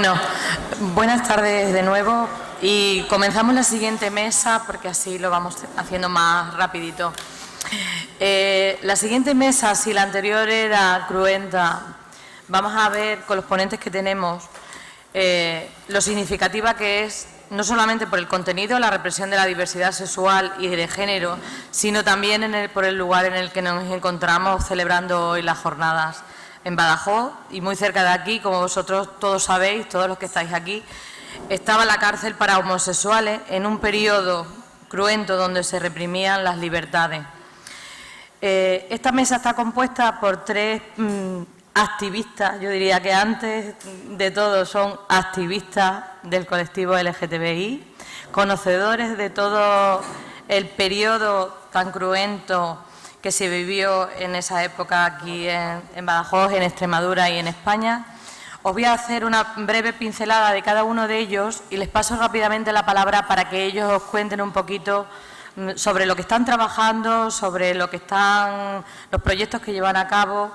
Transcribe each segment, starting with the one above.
Bueno, buenas tardes de nuevo y comenzamos la siguiente mesa porque así lo vamos haciendo más rapidito. La siguiente mesa, si la anterior era cruenta, vamos a ver con los ponentes que tenemos lo significativa que es, no solamente por el contenido, la represión de la diversidad sexual y de género, sino también por el lugar en el que nos encontramos celebrando hoy las jornadas. En Badajoz, y muy cerca de aquí, como vosotros todos sabéis, todos los que estáis aquí, estaba la cárcel para homosexuales en un periodo cruento donde se reprimían las libertades. Esta mesa está compuesta por tres activistas, yo diría que antes de todo son activistas del colectivo LGTBI, conocedores de todo el periodo tan cruento que se vivió en esa época aquí en Badajoz, en Extremadura y en España. Os voy a hacer una breve pincelada de cada uno de ellos y les paso rápidamente la palabra para que ellos os cuenten un poquito sobre lo que están trabajando, sobre lo que están los proyectos que llevan a cabo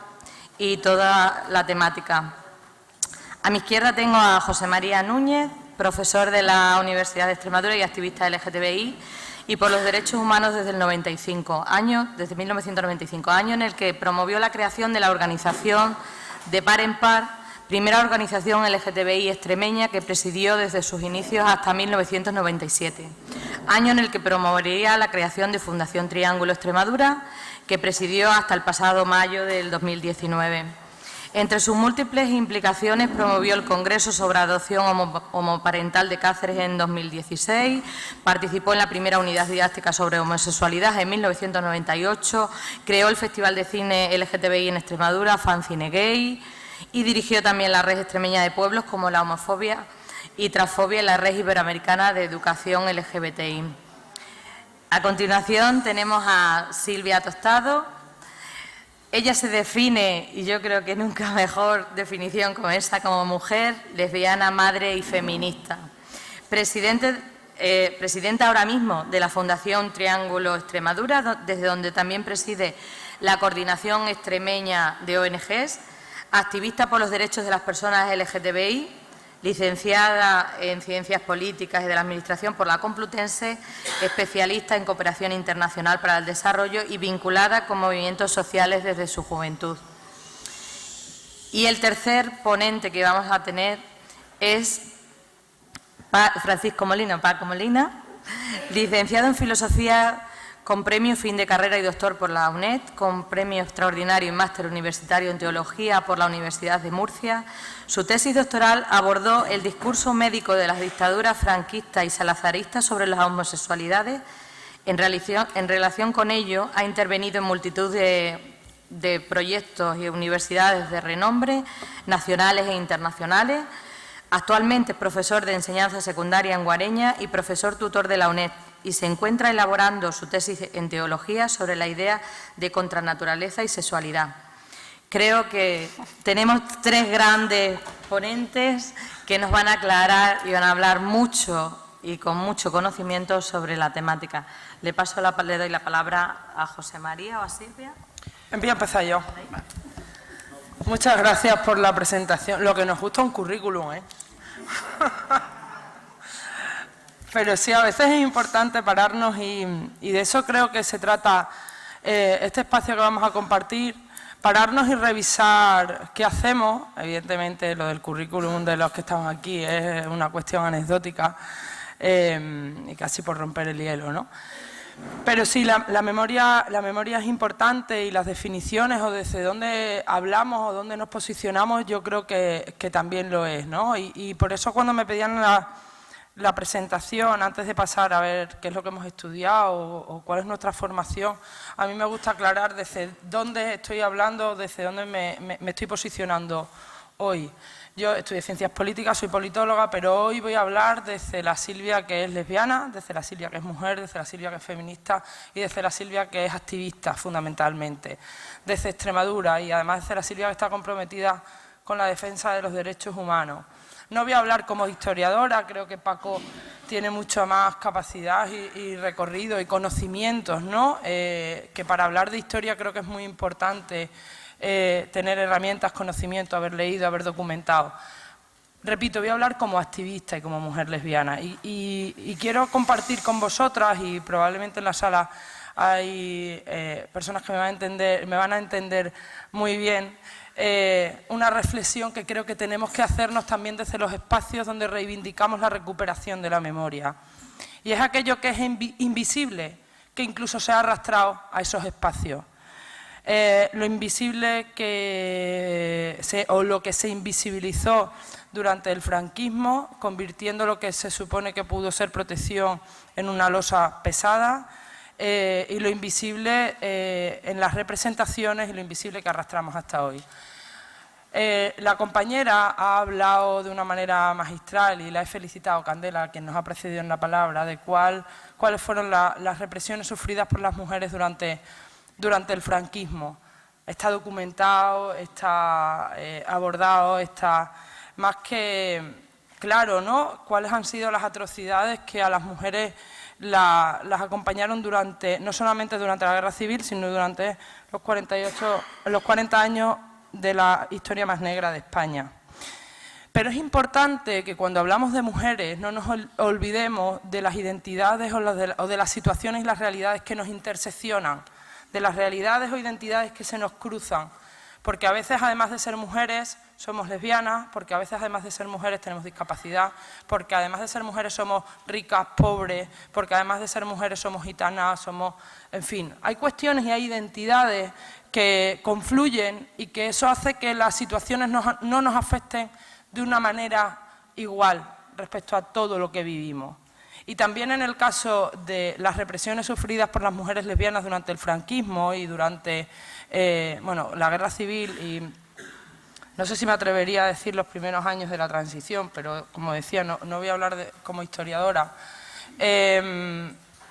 y toda la temática. A mi izquierda tengo a José María Núñez, profesor de la Universidad de Extremadura y activista LGTBI y por los derechos humanos desde el 95, desde 1995, año en el que promovió la creación de la organización De Par en Par, primera organización LGTBI extremeña que presidió desde sus inicios hasta 1997, año en el que promovería la creación de Fundación Triángulo Extremadura, que presidió hasta el pasado mayo del 2019. Entre sus múltiples implicaciones promovió el Congreso sobre Adopción Homoparental de Cáceres en 2016, participó en la primera unidad didáctica sobre homosexualidad en 1998, creó el Festival de Cine LGTBI en Extremadura, Fancine Gay, y dirigió también la Red Extremeña de Pueblos como la homofobia y transfobia en la Red Iberoamericana de Educación LGBTI. A continuación tenemos a Silvia Tostado. Ella se define, y yo creo que nunca mejor definición como esta, como mujer, lesbiana, madre y feminista. Presidenta ahora mismo de la Fundación Triángulo Extremadura, desde donde también preside la Coordinación Extremeña de ONGs, activista por los derechos de las personas LGTBI, licenciada en Ciencias Políticas y de la Administración por la Complutense, especialista en Cooperación Internacional para el Desarrollo y vinculada con movimientos sociales desde su juventud. Y el tercer ponente que vamos a tener es Francisco Molina, Paco Molina, licenciado en Filosofía con premio fin de carrera y doctor por la UNED, con premio extraordinario y máster universitario en Teología por la Universidad de Murcia. Su tesis doctoral abordó el discurso médico de las dictaduras franquista y salazarista sobre las homosexualidades. En relación con ello, ha intervenido en multitud de proyectos y universidades de renombre, nacionales e internacionales. Actualmente es profesor de enseñanza secundaria en Guareña y profesor tutor de la UNED, y se encuentra elaborando su tesis en teología sobre la idea de contranaturaleza y sexualidad. Creo que tenemos tres grandes ponentes que nos van a aclarar y van a hablar mucho y con mucho conocimiento sobre la temática. Le doy la palabra a José María o a Silvia. Voy a empezar yo. Muchas gracias por la presentación. Lo que nos gusta es un currículum, ¿eh? Pero sí, a veces es importante pararnos y de eso creo que se trata este espacio que vamos a compartir, pararnos y revisar qué hacemos. Evidentemente lo del currículum de los que estamos aquí es una cuestión anecdótica y casi por romper el hielo, ¿no? Pero sí, la memoria es importante y las definiciones o desde dónde hablamos o dónde nos posicionamos yo creo que también lo es, ¿no? Y por eso cuando me pedían la presentación, antes de pasar a ver qué es lo que hemos estudiado o cuál es nuestra formación, a mí me gusta aclarar desde dónde estoy hablando, desde dónde me estoy posicionando hoy. Yo estudié Ciencias Políticas, soy politóloga, pero hoy voy a hablar desde la Silvia que es lesbiana, desde la Silvia que es mujer, desde la Silvia que es feminista y desde la Silvia que es activista fundamentalmente, desde Extremadura y además desde la Silvia que está comprometida con la defensa de los derechos humanos. No voy a hablar como historiadora, creo que Paco tiene mucha más capacidad y recorrido y conocimientos, ¿no? Que para hablar de historia creo que es muy importante tener herramientas, conocimiento, haber leído, haber documentado. repito, voy a hablar como activista y como mujer lesbiana y quiero compartir con vosotras, y probablemente en la sala hay personas que me van a entender muy bien, una reflexión que creo que tenemos que hacernos también desde los espacios donde reivindicamos la recuperación de la memoria. Y es aquello que es invisible, que incluso se ha arrastrado a esos espacios. Lo invisible o lo que se invisibilizó durante el franquismo, convirtiendo lo que se supone que pudo ser protección en una losa pesada, y lo invisible en las representaciones y lo invisible que arrastramos hasta hoy. La compañera ha hablado de una manera magistral y la he felicitado, Candela, quien nos ha precedido en la palabra, de cuáles fueron las represiones sufridas por las mujeres durante el franquismo. Está documentado, está abordado, está más que claro, ¿no?, cuáles han sido las atrocidades que a las mujeres las acompañaron no solamente durante la Guerra Civil, sino durante los 40 años de la historia más negra de España. Pero es importante que cuando hablamos de mujeres no nos olvidemos de las identidades o de las situaciones y las realidades que nos interseccionan, de las realidades o identidades que se nos cruzan, porque a veces, además de ser mujeres, somos lesbianas, porque a veces, además de ser mujeres, tenemos discapacidad, porque además de ser mujeres somos ricas, pobres, porque además de ser mujeres somos gitanas, en fin, hay cuestiones y hay identidades que confluyen y que eso hace que las situaciones no nos afecten de una manera igual respecto a todo lo que vivimos. Y también en el caso de las represiones sufridas por las mujeres lesbianas durante el franquismo y durante la Guerra Civil, y no sé si me atrevería a decir los primeros años de la transición, pero como decía, no voy a hablar como historiadora,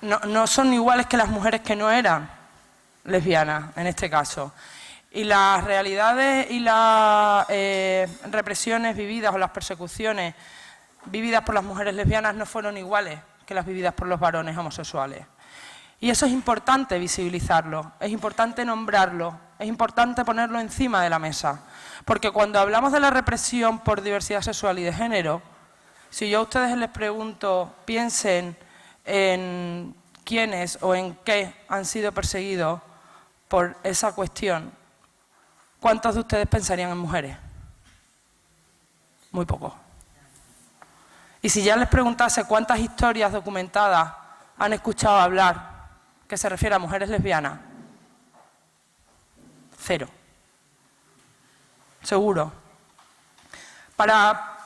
no son iguales que las mujeres que no eran lesbianas, en este caso. Y las realidades y las represiones vividas o las persecuciones vividas por las mujeres lesbianas no fueron iguales que las vividas por los varones homosexuales. Y eso es importante visibilizarlo, es importante nombrarlo, es importante ponerlo encima de la mesa. Porque cuando hablamos de la represión por diversidad sexual y de género, si yo a ustedes les pregunto, piensen en quiénes o en qué han sido perseguidos por esa cuestión, ¿cuántos de ustedes pensarían en mujeres? Muy pocos. Y si ya les preguntase cuántas historias documentadas han escuchado hablar que se refiere a mujeres lesbianas, 0. Seguro. Para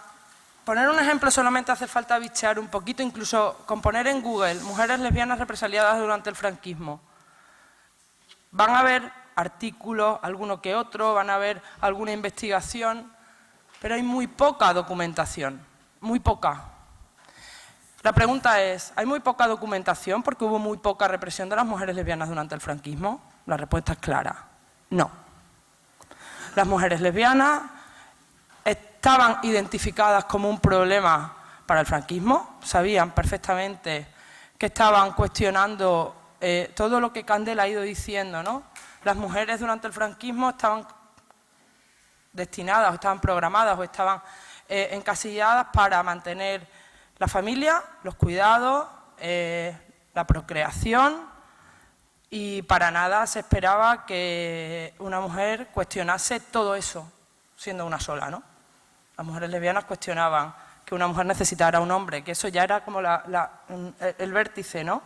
poner un ejemplo solamente hace falta bichear un poquito, incluso con poner en Google mujeres lesbianas represaliadas durante el franquismo. Van a ver artículos, alguno que otro, van a ver alguna investigación, pero hay muy poca documentación, muy poca. La pregunta es, ¿hay muy poca documentación porque hubo muy poca represión de las mujeres lesbianas durante el franquismo? La respuesta es clara, no. Las mujeres lesbianas estaban identificadas como un problema para el franquismo, sabían perfectamente que estaban cuestionando todo lo que Candela ha ido diciendo, ¿no? Las mujeres durante el franquismo estaban destinadas, o estaban programadas, o estaban encasilladas para mantener la familia, los cuidados, la procreación, y para nada se esperaba que una mujer cuestionase todo eso siendo una sola, ¿no? Las mujeres lesbianas cuestionaban que una mujer necesitara un hombre, que eso ya era como el vértice, ¿no?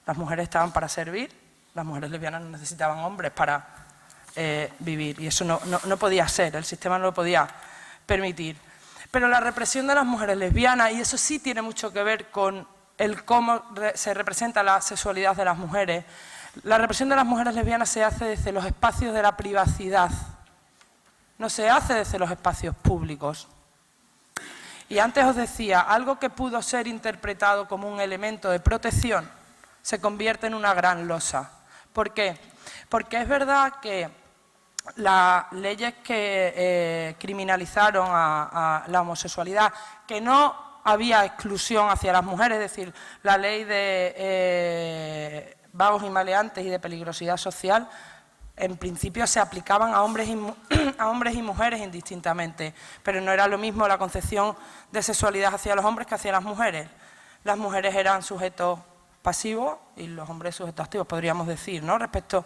Las mujeres estaban para servir, las mujeres lesbianas no necesitaban hombres para vivir, y eso no podía ser, el sistema no lo podía permitir. Pero la represión de las mujeres lesbianas, y eso sí tiene mucho que ver con el cómo se representa la sexualidad de las mujeres, la represión de las mujeres lesbianas se hace desde los espacios de la privacidad, no se hace desde los espacios públicos. Y antes os decía, algo que pudo ser interpretado como un elemento de protección se convierte en una gran losa. ¿Por qué? Porque es verdad que las leyes que criminalizaron a la homosexualidad, que no había exclusión hacia las mujeres, es decir, la ley de vagos y maleantes y de peligrosidad social, en principio se aplicaban a hombres y mujeres indistintamente, pero no era lo mismo la concepción de sexualidad hacia los hombres que hacia las mujeres. Las mujeres eran sujetos pasivos y los hombres sujetos activos, podríamos decir, ¿no? respecto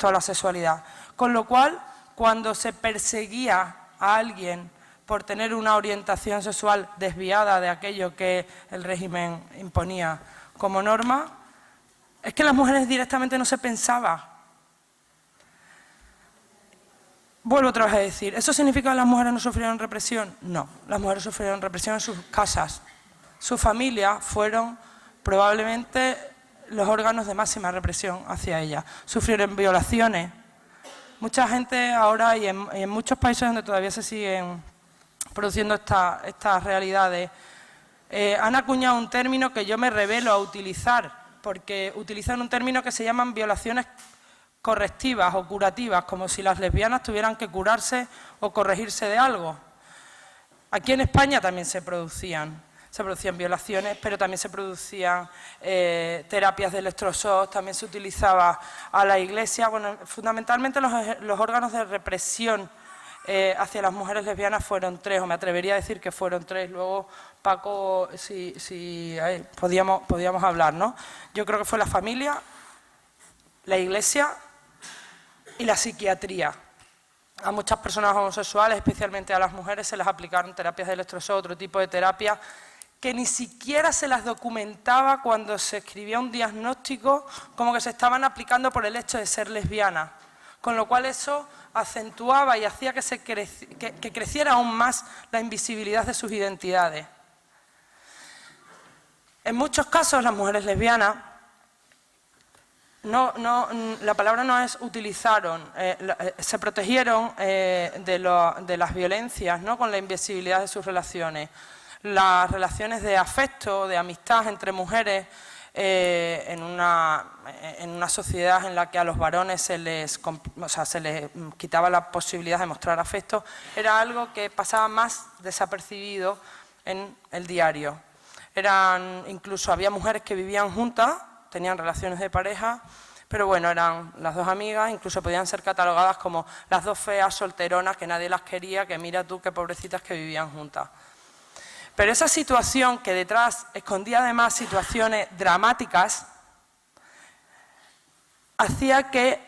a la sexualidad. Con lo cual, cuando se perseguía a alguien por tener una orientación sexual desviada de aquello que el régimen imponía como norma, es que las mujeres directamente no se pensaba. Vuelvo otra vez a decir, ¿eso significa que las mujeres no sufrieron represión? No, las mujeres sufrieron represión en sus casas. Sus familias fueron probablemente los órganos de máxima represión hacia ellas. Sufrieron violaciones. Mucha gente ahora y en muchos países donde todavía se siguen produciendo estas realidades, han acuñado un término que yo me revelo a utilizar, porque utilizan un término que se llaman violaciones correctivas o curativas, como si las lesbianas tuvieran que curarse o corregirse de algo. Aquí en España también se producían violaciones, pero también se producían terapias de electroshock, también se utilizaba a la Iglesia. Bueno, fundamentalmente los órganos de represión hacia las mujeres lesbianas fueron 3, o me atrevería a decir que fueron 3. Luego, Paco, si podíamos hablar, ¿no? Yo creo que fue la familia, la Iglesia y la psiquiatría. A muchas personas homosexuales, especialmente a las mujeres, se les aplicaron terapias de electroshock, otro tipo de terapia, que ni siquiera se las documentaba cuando se escribía un diagnóstico como que se estaban aplicando por el hecho de ser lesbianas. Con lo cual eso acentuaba y hacía que creciera aún más la invisibilidad de sus identidades. En muchos casos las mujeres lesbianas, la palabra no es utilizaron, se protegieron de las violencias, ¿no? Con la invisibilidad de sus relaciones. Las relaciones de afecto, de amistad entre mujeres en una sociedad en la que a los varones se les quitaba la posibilidad de mostrar afecto, era algo que pasaba más desapercibido en el diario. Incluso había mujeres que vivían juntas, tenían relaciones de pareja, pero bueno, eran las dos amigas, incluso podían ser catalogadas como las dos feas solteronas que nadie las quería, que mira tú qué pobrecitas que vivían juntas. Pero esa situación que detrás escondía además situaciones dramáticas, hacía que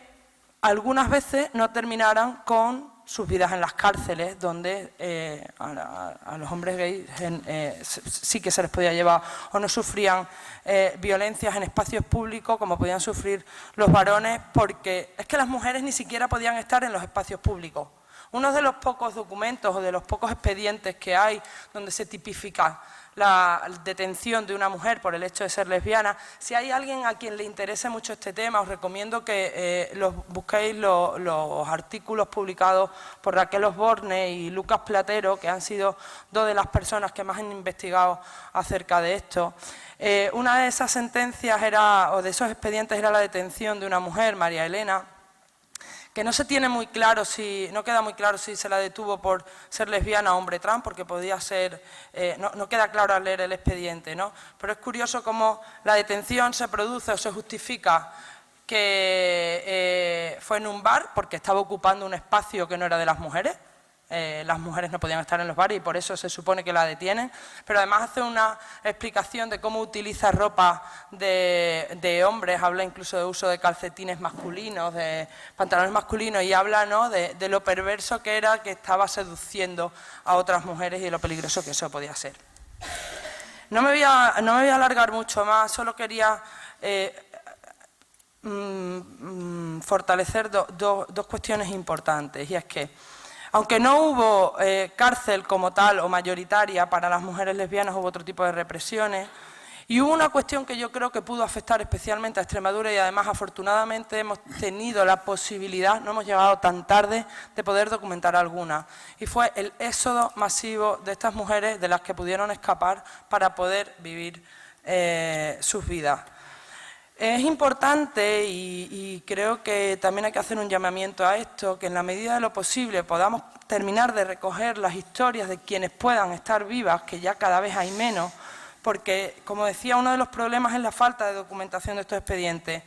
algunas veces no terminaran con sus vidas en las cárceles, donde a los hombres gays sí que se les podía llevar, o no sufrían violencias en espacios públicos como podían sufrir los varones, porque es que las mujeres ni siquiera podían estar en los espacios públicos. Uno de los pocos documentos o de los pocos expedientes que hay donde se tipifica la detención de una mujer por el hecho de ser lesbiana, si hay alguien a quien le interese mucho este tema, os recomiendo que busquéis los artículos publicados por Raquel Osborne y Lucas Platero, que han sido dos de las personas que más han investigado acerca de esto. Una de esas sentencias o de esos expedientes era la detención de una mujer, María Elena, que no se tiene muy claro no queda muy claro si se la detuvo por ser lesbiana o hombre trans, porque podía ser, no queda claro al leer el expediente, ¿no? Pero es curioso cómo la detención se produce o se justifica que fue en un bar porque estaba ocupando un espacio que no era de las mujeres. Las mujeres no podían estar en los bares y por eso se supone que la detienen, pero además hace una explicación de cómo utiliza ropa de hombres, habla incluso de uso de calcetines masculinos, de pantalones masculinos y habla, ¿no?, de lo perverso que era, que estaba seduciendo a otras mujeres y de lo peligroso que eso podía ser. No me voy a alargar mucho más, solo quería fortalecer dos cuestiones importantes, y es que aunque no hubo cárcel como tal o mayoritaria para las mujeres lesbianas, hubo otro tipo de represiones. Y hubo una cuestión que yo creo que pudo afectar especialmente a Extremadura y además afortunadamente hemos tenido la posibilidad, no hemos llegado tan tarde, de poder documentar alguna. Y fue el éxodo masivo de estas mujeres de las que pudieron escapar para poder vivir sus vidas. Es importante y creo que también hay que hacer un llamamiento a esto, que en la medida de lo posible podamos terminar de recoger las historias de quienes puedan estar vivas, que ya cada vez hay menos, porque, como decía, uno de los problemas es la falta de documentación de estos expedientes.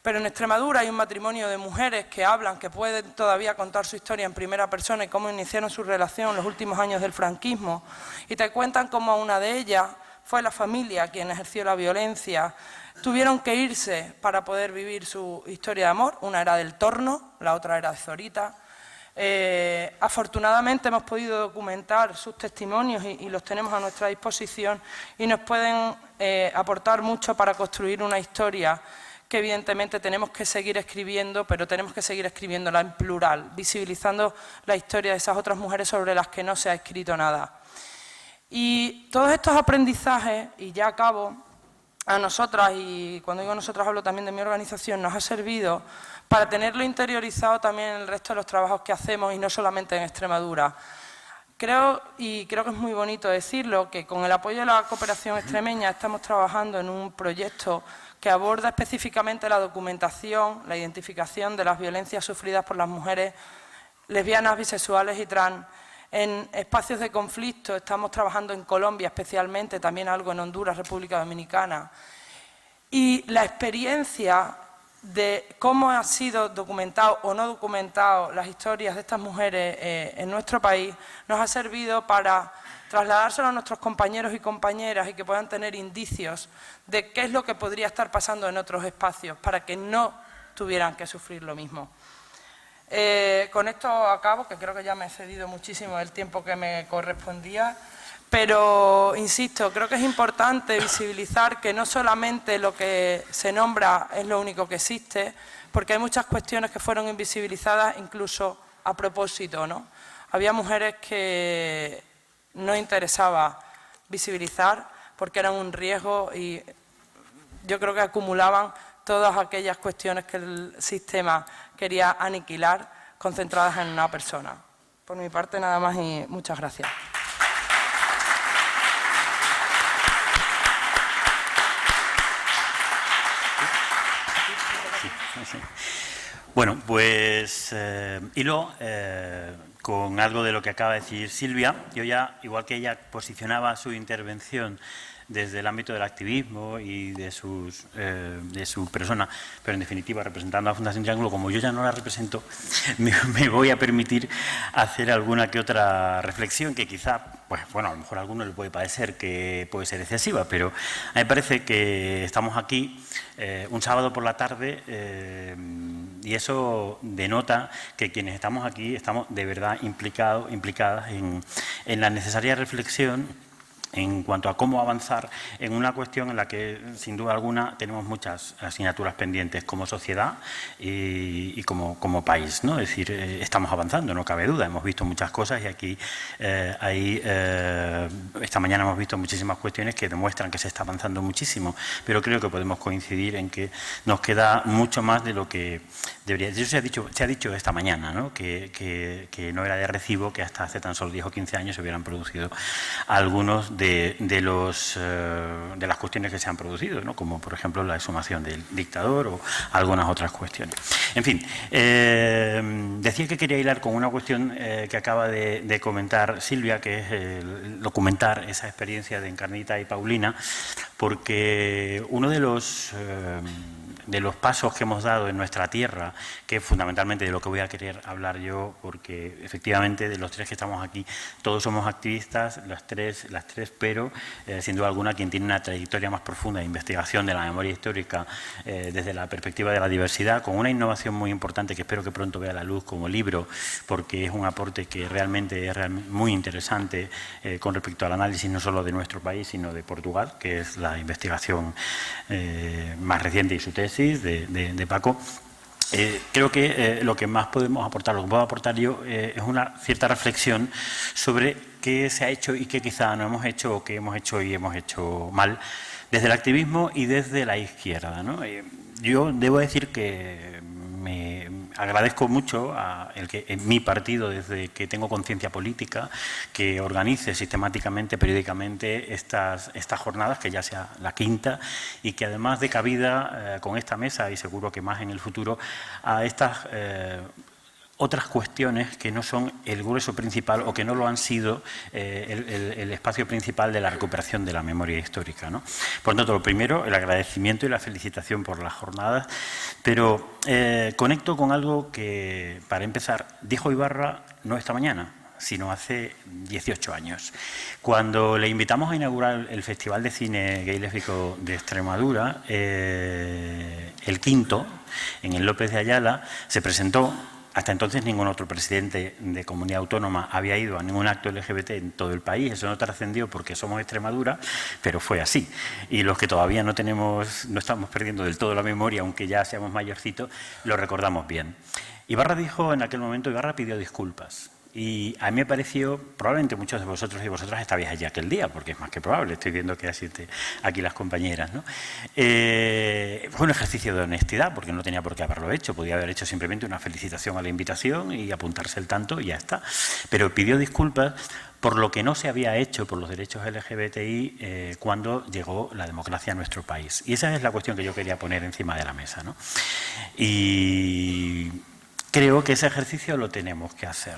Pero en Extremadura hay un matrimonio de mujeres que hablan, que pueden todavía contar su historia en primera persona y cómo iniciaron su relación en los últimos años del franquismo. Y te cuentan cómo una de ellas fue la familia quien ejerció la violencia. Tuvieron que irse para poder vivir su historia de amor. Una era del Torno, la otra era de Zorita. Afortunadamente hemos podido documentar sus testimonios y los tenemos a nuestra disposición y nos pueden aportar mucho para construir una historia que evidentemente tenemos que seguir escribiendo, pero tenemos que seguir escribiéndola en plural, visibilizando la historia de esas otras mujeres sobre las que no se ha escrito nada. Y todos estos aprendizajes, y ya acabo, a nosotras, y cuando digo nosotras hablo también de mi organización, nos ha servido para tenerlo interiorizado también en el resto de los trabajos que hacemos y no solamente en Extremadura. Creo que es muy bonito decirlo, que con el apoyo de la cooperación extremeña estamos trabajando en un proyecto que aborda específicamente la documentación, la identificación de las violencias sufridas por las mujeres lesbianas, bisexuales y trans en espacios de conflicto. Estamos trabajando en Colombia especialmente, también algo en Honduras, República Dominicana. Y la experiencia de cómo han sido documentado o no documentado las historias de estas mujeres en nuestro país nos ha servido para trasladárselo a nuestros compañeros y compañeras y que puedan tener indicios de qué es lo que podría estar pasando en otros espacios para que no tuvieran que sufrir lo mismo. Con esto acabo, que creo que ya me he cedido muchísimo el tiempo que me correspondía, pero insisto, creo que es importante visibilizar que no solamente lo que se nombra es lo único que existe, porque hay muchas cuestiones que fueron invisibilizadas incluso a propósito, ¿no? Había mujeres que no interesaba visibilizar porque eran un riesgo y yo creo que acumulaban todas aquellas cuestiones que el sistema quería aniquilar concentradas en una persona. Por mi parte nada más y muchas gracias. Bueno, pues hilo con algo de lo que acaba de decir Silvia. Yo ya, igual que ella posicionaba su intervención desde el ámbito del activismo y de su persona, pero en definitiva representando a la Fundación Triángulo, como yo ya no la represento, me voy a permitir hacer alguna que otra reflexión que quizá, pues bueno, a lo mejor a alguno le puede parecer que puede ser excesiva, pero a mí me parece que estamos aquí un sábado por la tarde y eso denota que quienes estamos aquí estamos de verdad implicadas en la necesaria reflexión en cuanto a cómo avanzar en una cuestión en la que, sin duda alguna, tenemos muchas asignaturas pendientes como sociedad y como país, ¿no? Es decir, estamos avanzando, no cabe duda, hemos visto muchas cosas y aquí esta mañana hemos visto muchísimas cuestiones que demuestran que se está avanzando muchísimo, pero creo que podemos coincidir en que nos queda mucho más de lo que debería. Eso se ha dicho esta mañana, ¿no? Que no era de recibo que hasta hace tan solo 10 o 15 años se hubieran producido algunos de las cuestiones que se han producido, ¿no? Como por ejemplo la exhumación del dictador o algunas otras cuestiones. En fin, decía que quería hilar con una cuestión que acaba de comentar Silvia, que es el documentar esa experiencia de Encarnita y Paulina, porque uno de los pasos que hemos dado en nuestra tierra, que es fundamentalmente de lo que voy a querer hablar yo, porque efectivamente de los tres que estamos aquí, todos somos activistas, las tres, pero sin duda alguna quien tiene una trayectoria más profunda de investigación de la memoria histórica desde la perspectiva de la diversidad, con una innovación muy importante que espero que pronto vea la luz como libro, porque es un aporte que realmente es muy interesante con respecto al análisis no solo de nuestro país, sino de Portugal, que es la investigación más reciente y su tesis de Paco. Creo que lo que más podemos aportar, lo que puedo aportar yo, es una cierta reflexión sobre qué se ha hecho y qué quizá no hemos hecho o qué hemos hecho y hemos hecho mal desde el activismo y desde la izquierda, ¿no? Yo debo decir que me agradezco mucho a el que en mi partido, desde que tengo conciencia política, que organice sistemáticamente, periódicamente estas jornadas, que ya sea la quinta, y que además dé cabida con esta mesa, y seguro que más en el futuro, a estas otras cuestiones que no son el grueso principal o que no lo han sido el espacio principal de la recuperación de la memoria histórica, ¿no? Por lo tanto, lo primero, el agradecimiento y la felicitación por las jornadas, pero conecto con algo que, para empezar, dijo Ibarra no esta mañana, sino hace 18 años. Cuando le invitamos a inaugurar el Festival de Cine Gay Lésbico de Extremadura, el quinto, en el López de Ayala, se presentó. Hasta entonces ningún otro presidente de comunidad autónoma había ido a ningún acto LGBT en todo el país. Eso no trascendió porque somos Extremadura, pero fue así. Y los que todavía no estamos perdiendo del todo la memoria, aunque ya seamos mayorcitos, lo recordamos bien. Ibarra dijo en aquel momento, Ibarra pidió disculpas. Y a mí me pareció, probablemente muchos de vosotros y vosotras estabais allí aquel día, porque es más que probable, estoy viendo que asienten aquí las compañeras, ¿no? Fue un ejercicio de honestidad, porque no tenía por qué haberlo hecho, podía haber hecho simplemente una felicitación a la invitación y apuntarse el tanto y ya está. Pero pidió disculpas por lo que no se había hecho por los derechos LGBTI cuando llegó la democracia a nuestro país. Y esa es la cuestión que yo quería poner encima de la mesa, ¿no? Y creo que ese ejercicio lo tenemos que hacer.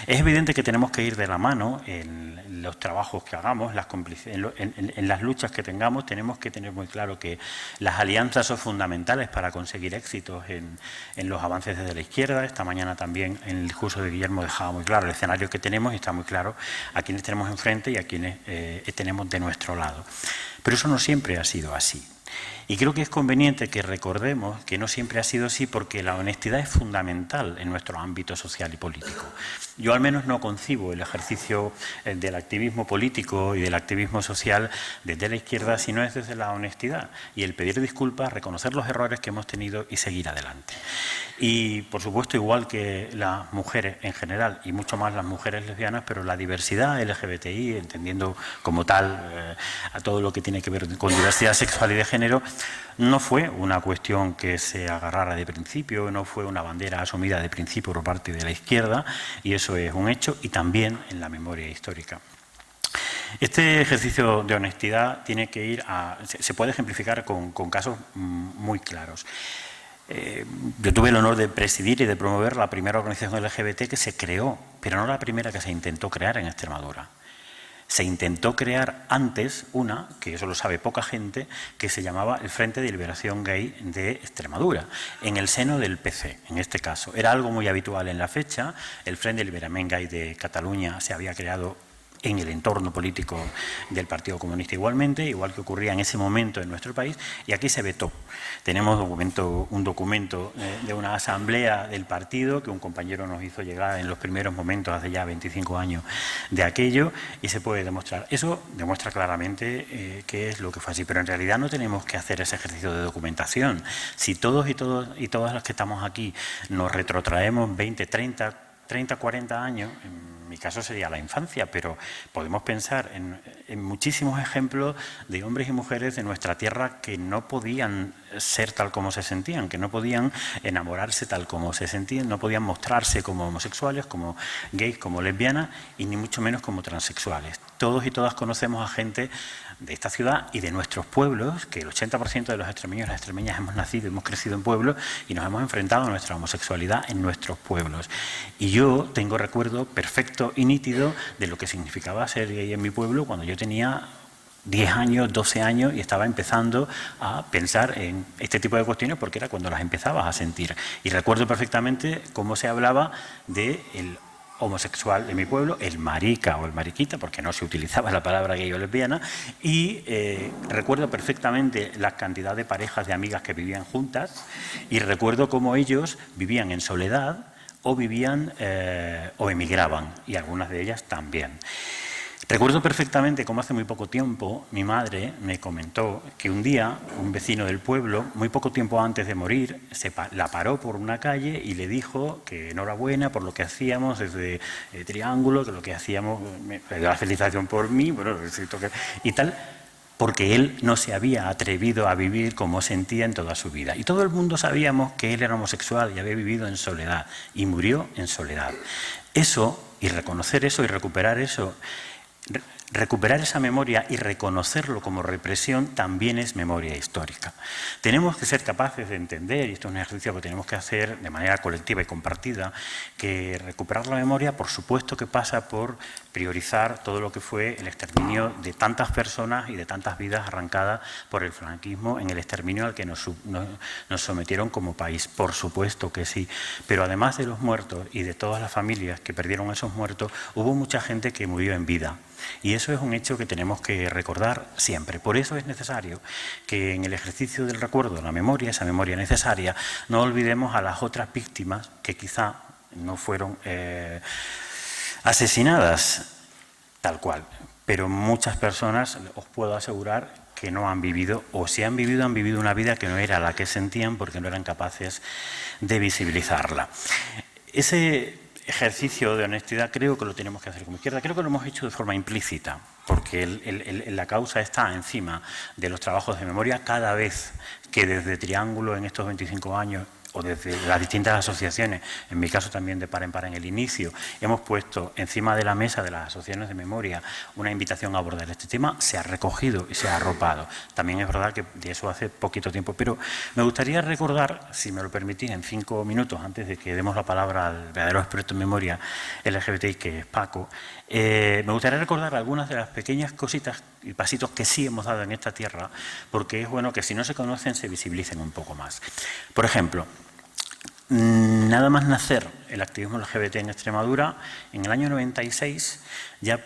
Es evidente que tenemos que ir de la mano en los trabajos que hagamos, en las luchas que tengamos. Tenemos que tener muy claro que las alianzas son fundamentales para conseguir éxitos en los avances desde la izquierda. Esta mañana también en el discurso de Guillermo dejaba muy claro el escenario que tenemos y está muy claro a quienes tenemos enfrente y a quienes tenemos de nuestro lado. Pero eso no siempre ha sido así. Y creo que es conveniente que recordemos que no siempre ha sido así, porque la honestidad es fundamental en nuestro ámbito social y político. Yo al menos no concibo el ejercicio del activismo político y del activismo social desde la izquierda, si no es desde la honestidad y el pedir disculpas, reconocer los errores que hemos tenido y seguir adelante. Y, por supuesto, igual que las mujeres en general, y mucho más las mujeres lesbianas, pero la diversidad LGBTI, entendiendo como tal a todo lo que tiene que ver con diversidad sexual y de género, no fue una cuestión que se agarrara de principio, no fue una bandera asumida de principio por parte de la izquierda, y eso es un hecho, y también en la memoria histórica. Este ejercicio de honestidad tiene que ir se puede ejemplificar con casos muy claros. Yo tuve el honor de presidir y de promover la primera organización LGBT que se creó, pero no la primera que se intentó crear en Extremadura. Se intentó crear antes una, que eso lo sabe poca gente, que se llamaba el Frente de Liberación Gay de Extremadura, en el seno del PC, en este caso. Era algo muy habitual en la fecha. El Frente de Liberación Gay de Cataluña se había creado en el entorno político del Partido Comunista igualmente, igual que ocurría en ese momento en nuestro país, y aquí se vetó. Tenemos un documento de una asamblea del partido que un compañero nos hizo llegar en los primeros momentos, hace ya 25 años, de aquello, y se puede demostrar. Eso demuestra claramente qué es lo que fue así, pero en realidad no tenemos que hacer ese ejercicio de documentación. Si todos y todas las que estamos aquí nos retrotraemos 20, 30, 40 años, en mi caso sería la infancia, pero podemos pensar en muchísimos ejemplos de hombres y mujeres de nuestra tierra que no podían ser tal como se sentían, que no podían enamorarse tal como se sentían, no podían mostrarse como homosexuales, como gays, como lesbianas y ni mucho menos como transexuales. Todos y todas conocemos a gente de esta ciudad y de nuestros pueblos, que el 80% de los extremeños y las extremeñas hemos nacido y hemos crecido en pueblos y nos hemos enfrentado a nuestra homosexualidad en nuestros pueblos. Y yo tengo recuerdo perfecto y nítido de lo que significaba ser gay en mi pueblo cuando yo tenía 10 años, 12 años y estaba empezando a pensar en este tipo de cuestiones porque era cuando las empezabas a sentir. Y recuerdo perfectamente cómo se hablaba del homosexual de mi pueblo, el marica o el mariquita, porque no se utilizaba la palabra gay o lesbiana, y recuerdo perfectamente la cantidad de parejas de amigas que vivían juntas y recuerdo cómo ellos vivían en soledad o vivían o emigraban, y algunas de ellas también. Recuerdo perfectamente cómo hace muy poco tiempo mi madre me comentó que un día un vecino del pueblo, muy poco tiempo antes de morir, la paró por una calle y le dijo que enhorabuena por lo que hacíamos desde Triángulo, que lo que hacíamos, me dio la felicitación por mí, bueno, y tal, porque él no se había atrevido a vivir como sentía en toda su vida. Y todo el mundo sabíamos que él era homosexual y había vivido en soledad, y murió en soledad. Eso, y reconocer eso y recuperar eso, recuperar esa memoria y reconocerlo como represión también es memoria histórica. Tenemos que ser capaces de entender, y esto es un ejercicio que tenemos que hacer de manera colectiva y compartida, que recuperar la memoria, por supuesto que pasa por priorizar todo lo que fue el exterminio de tantas personas y de tantas vidas arrancadas por el franquismo en el exterminio al que nos sometieron como país. Por supuesto que sí, pero además de los muertos y de todas las familias que perdieron a esos muertos, hubo mucha gente que murió en vida. Y eso es un hecho que tenemos que recordar siempre. Por eso es necesario que en el ejercicio del recuerdo, la memoria, esa memoria necesaria, no olvidemos a las otras víctimas que quizá no fueron asesinadas tal cual. Pero muchas personas, os puedo asegurar, que no han vivido, o si han vivido una vida que no era la que sentían porque no eran capaces de visibilizarla. Ese ejercicio de honestidad creo que lo tenemos que hacer como izquierda. Creo que lo hemos hecho de forma implícita, porque la causa está encima de los trabajos de memoria cada vez que desde Triángulo en estos 25 años o desde las distintas asociaciones, en mi caso también de Par en Par en el inicio, hemos puesto encima de la mesa de las asociaciones de memoria una invitación a abordar este tema, se ha recogido y se ha arropado. También es verdad que de eso hace poquito tiempo, pero me gustaría recordar, si me lo permitís, en 5 minutos, antes de que demos la palabra al verdadero experto en memoria LGBTI, que es Paco, me gustaría recordar algunas de las pequeñas cositas y pasitos que sí hemos dado en esta tierra, porque es bueno que si no se conocen se visibilicen un poco más. Por ejemplo, nada más nacer el activismo LGBT en Extremadura, en el año 96 ya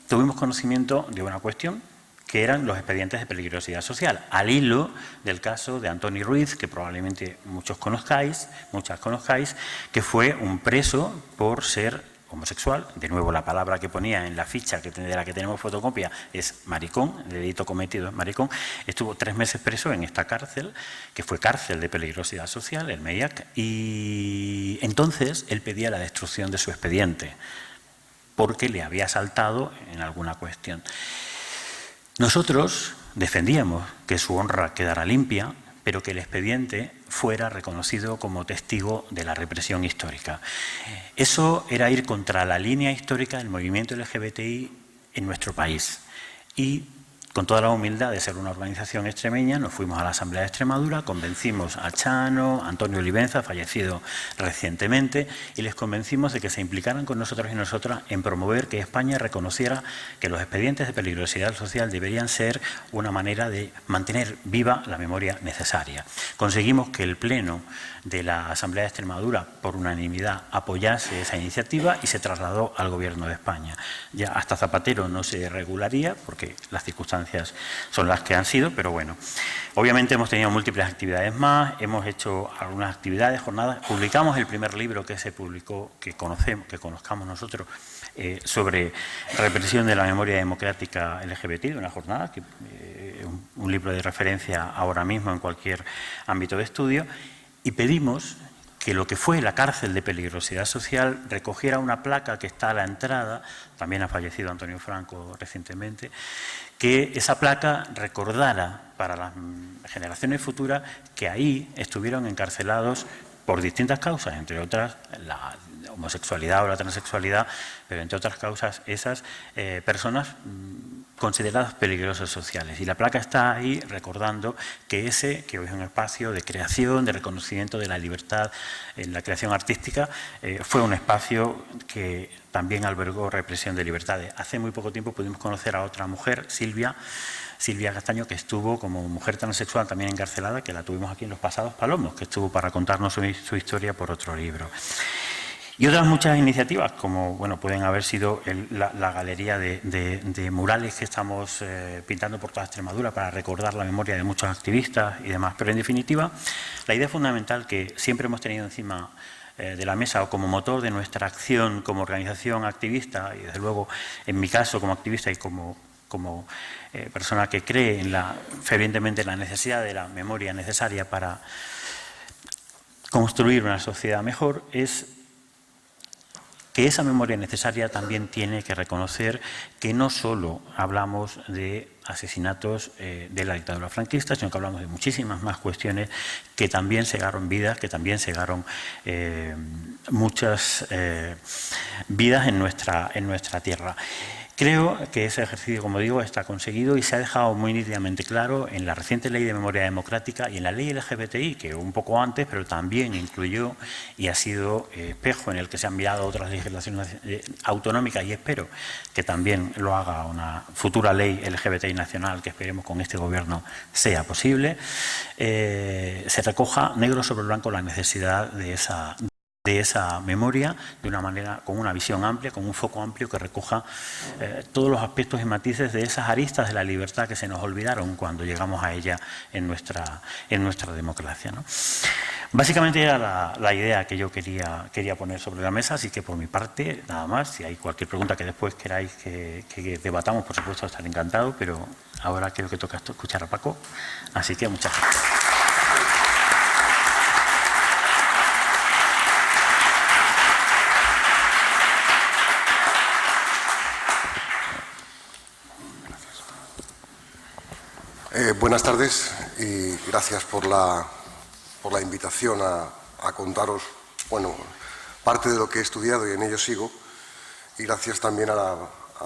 tuvimos conocimiento de una cuestión que eran los expedientes de peligrosidad social, al hilo del caso de Antoni Ruiz, que probablemente muchas conozcáis, que fue un preso por ser homosexual. De nuevo, la palabra que ponía en la ficha de la que tenemos fotocopia es maricón, el delito cometido es maricón. Estuvo 3 meses preso en esta cárcel, que fue cárcel de peligrosidad social, el MEIAC, y entonces él pedía la destrucción de su expediente, porque le había saltado en alguna cuestión. Nosotros defendíamos que su honra quedara limpia, pero que el expediente fuera reconocido como testigo de la represión histórica. Eso era ir contra la línea histórica del movimiento LGBTI en nuestro país. Y con toda la humildad de ser una organización extremeña, nos fuimos a la Asamblea de Extremadura, convencimos a Chano, Antonio Olivenza, fallecido recientemente, y les convencimos de que se implicaran con nosotros y nosotras en promover que España reconociera que los expedientes de peligrosidad social deberían ser una manera de mantener viva la memoria necesaria. Conseguimos que el Pleno de la Asamblea de Extremadura, por unanimidad, apoyase esa iniciativa y se trasladó al Gobierno de España. Ya hasta Zapatero no se regularía, porque las circunstancias son las que han sido, pero bueno. Obviamente hemos tenido múltiples actividades más, hemos hecho algunas actividades, jornadas. Publicamos el primer libro que se publicó, que conozcamos nosotros, sobre represión de la memoria democrática LGBT, de una jornada, un libro de referencia ahora mismo en cualquier ámbito de estudio, y pedimos que lo que fue la cárcel de peligrosidad social recogiera una placa que está a la entrada, también ha fallecido Antonio Franco recientemente, que esa placa recordara para las generaciones futuras que ahí estuvieron encarcelados por distintas causas, entre otras la homosexualidad o la transexualidad, pero entre otras causas esas personas consideradas peligrosas sociales. Y la placa está ahí recordando que que hoy es un espacio de creación, de reconocimiento de la libertad en la creación artística, fue un espacio que también albergó represión de libertades. Hace muy poco tiempo pudimos conocer a otra mujer, Silvia Castaño, que estuvo como mujer transexual también encarcelada, que la tuvimos aquí en Los Pasados Palomos, que estuvo para contarnos su historia por otro libro. Y otras muchas iniciativas, como bueno, pueden haber sido la galería de murales que estamos pintando por toda Extremadura para recordar la memoria de muchos activistas y demás. Pero en definitiva, la idea fundamental que siempre hemos tenido encima de la mesa o como motor de nuestra acción como organización activista, y desde luego en mi caso como activista y como persona que cree fervientemente en la necesidad de la memoria necesaria para construir una sociedad mejor, es que esa memoria necesaria también tiene que reconocer que no solo hablamos de asesinatos de la dictadura franquista, sino que hablamos de muchísimas más cuestiones que también cegaron vidas, que también cegaron muchas vidas en nuestra tierra. Creo que ese ejercicio, como digo, está conseguido y se ha dejado muy nítidamente claro en la reciente Ley de Memoria Democrática y en la Ley LGBTI, que un poco antes, pero también incluyó y ha sido espejo en el que se han mirado otras legislaciones autonómicas, y espero que también lo haga una futura ley LGBTI nacional, que esperemos con este Gobierno sea posible, se recoja negro sobre blanco la necesidad de esa memoria de una manera, con una visión amplia, con un foco amplio que recoja todos los aspectos y matices de esas aristas de la libertad que se nos olvidaron cuando llegamos a ella en nuestra democracia, ¿no? Básicamente era la idea que yo quería poner sobre la mesa, así que por mi parte, nada más. Si hay cualquier pregunta que después queráis que debatamos, por supuesto, estaré encantado, pero ahora creo que toca escuchar a Paco, así que muchas gracias. Buenas tardes y gracias por la invitación a contaros, bueno, parte de lo que he estudiado y en ello sigo, y gracias también a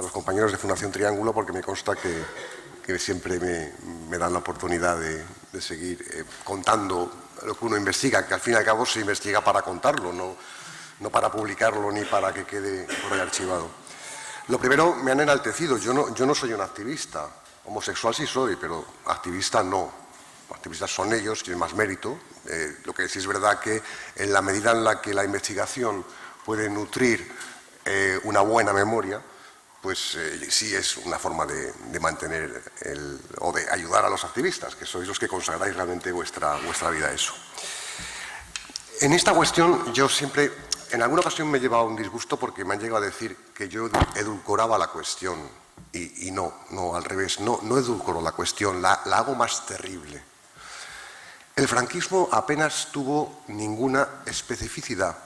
los compañeros de Fundación Triángulo, porque me consta que siempre me dan la oportunidad de seguir contando lo que uno investiga, que al fin y al cabo se investiga para contarlo, no para publicarlo ni para que quede por ahí archivado. Lo primero, me han enaltecido. Yo no soy un activista. Homosexual sí soy, pero activista no. Activistas son ellos, tienen más mérito. Lo que sí es verdad que en la medida en la que la investigación puede nutrir una buena memoria, pues sí es una forma de mantener o de ayudar a los activistas, que sois los que consagráis realmente vuestra vida a eso. En esta cuestión yo siempre, en alguna ocasión me he llevado un disgusto porque me han llegado a decir que yo edulcoraba la cuestión. Y no, al revés, no edulcoro la cuestión, la hago más terrible. El franquismo apenas tuvo ninguna especificidad.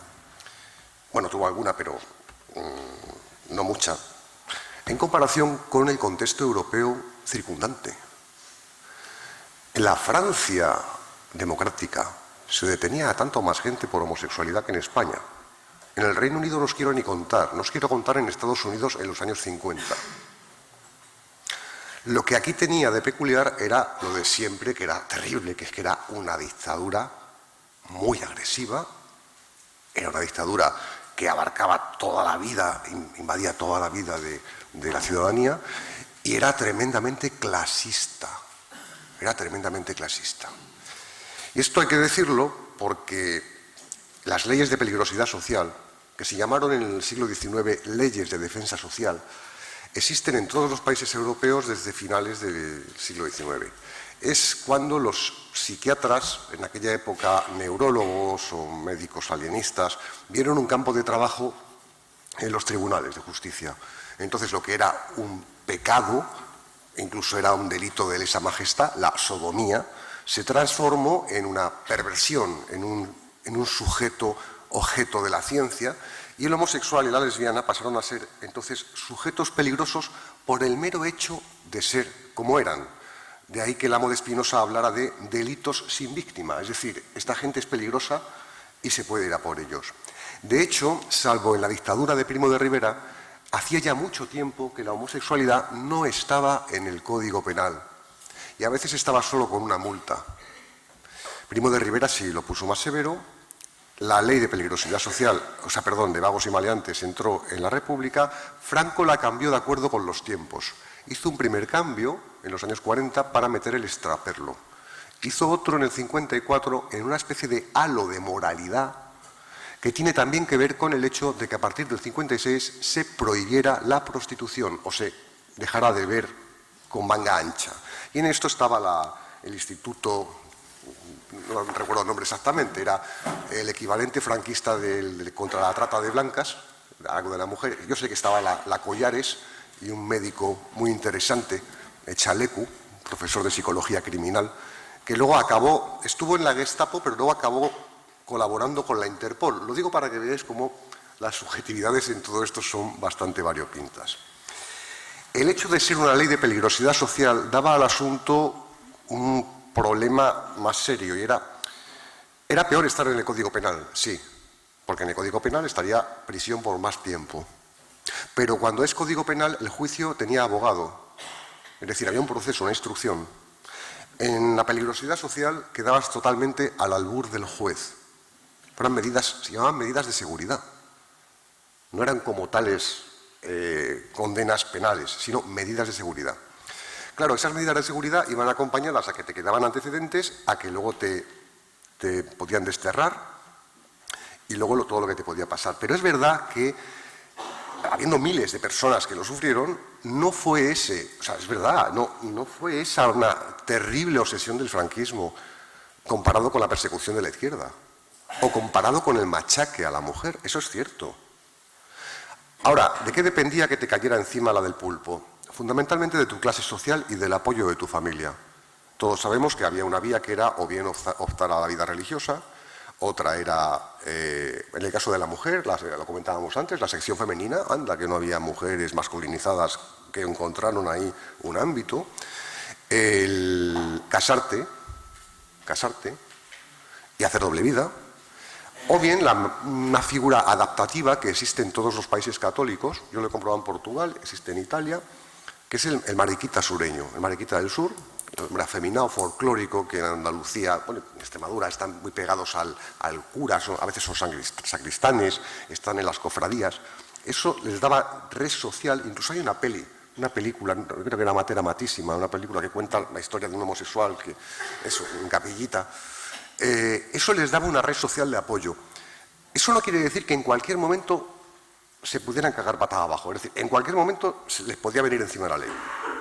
Bueno, tuvo alguna, pero no mucha, en comparación con el contexto europeo circundante. En la Francia democrática se detenía a tanto más gente por homosexualidad que en España. En el Reino Unido no os quiero ni contar, no os quiero contar en Estados Unidos en los años 50. Lo que aquí tenía de peculiar era lo de siempre, que era terrible, que es que era una dictadura muy agresiva, era una dictadura que abarcaba toda la vida, invadía toda la vida de la ciudadanía, y era tremendamente clasista. Y esto hay que decirlo porque las leyes de peligrosidad social, que se llamaron en el siglo XIX leyes de defensa social, existen en todos los países europeos desde finales del siglo XIX. Es cuando los psiquiatras, en aquella época neurólogos o médicos alienistas, vieron un campo de trabajo en los tribunales de justicia. Entonces lo que era un pecado, incluso era un delito de lesa majestad, la sodomía, se transformó en una perversión, en un sujeto objeto de la ciencia, y el homosexual y la lesbiana pasaron a ser entonces sujetos peligrosos por el mero hecho de ser como eran. De ahí que el amo de Spinoza hablara de delitos sin víctima, es decir, esta gente es peligrosa y se puede ir a por ellos. De hecho, salvo en la dictadura de Primo de Rivera, hacía ya mucho tiempo que la homosexualidad no estaba en el Código Penal y a veces estaba solo con una multa. Primo de Rivera sí lo puso más severo. La ley de peligrosidad social, de vagos y maleantes, entró en la República. Franco la cambió de acuerdo con los tiempos. Hizo un primer cambio en los años 40 para meter el extraperlo. Hizo otro en el 54 en una especie de halo de moralidad que tiene también que ver con el hecho de que a partir del 56 se prohibiera la prostitución o se dejara de ver con manga ancha. Y en esto estaba el Instituto, no recuerdo el nombre exactamente, era el equivalente franquista contra la trata de blancas, algo de la mujer. Yo sé que estaba la Collares y un médico muy interesante, Echalecu, profesor de psicología criminal, que luego estuvo en la Gestapo, pero luego acabó colaborando con la Interpol. Lo digo para que veáis cómo las subjetividades en todo esto son bastante variopintas. El hecho de ser una ley de peligrosidad social daba al asunto un problema más serio y era peor estar en el Código Penal, sí, porque en el Código Penal estaría prisión por más tiempo. Pero cuando es código penal, el juicio tenía abogado. Es decir, había un proceso, una instrucción. En la peligrosidad social quedabas totalmente al albur del juez. Eran medidas, se llamaban medidas de seguridad. No eran como tales condenas penales, sino medidas de seguridad. Claro, esas medidas de seguridad iban acompañadas a que te quedaban antecedentes, a que luego te podían desterrar y luego todo lo que te podía pasar. Pero es verdad que, habiendo miles de personas que lo sufrieron, no fue ese, o sea, es verdad, no fue esa una terrible obsesión del franquismo comparado con la persecución de la izquierda o comparado con el machaque a la mujer, eso es cierto. Ahora, ¿de qué dependía que te cayera encima la del pulpo? Fundamentalmente de tu clase social y del apoyo de tu familia. Todos sabemos que había una vía que era o bien optar a la vida religiosa, otra era, en el caso de la mujer, lo comentábamos antes, la sección femenina, anda que no había mujeres masculinizadas que encontraron ahí un ámbito, el casarte y hacer doble vida, o bien una figura adaptativa que existe en todos los países católicos, yo lo he comprobado en Portugal, existe en Italia, que es el mariquita sureño, el mariquita del sur, el afeminado folclórico que en Andalucía, bueno, en Extremadura están muy pegados al cura, a veces son sacristanes, están en las cofradías. Eso les daba red social, incluso hay una película, creo que era Mater Amatísima, una película que cuenta la historia de un homosexual, que eso, en capillita. Eso les daba una red social de apoyo. Eso no quiere decir que en cualquier momento se pudieran cagar patada abajo, es decir, en cualquier momento les podía venir encima la ley,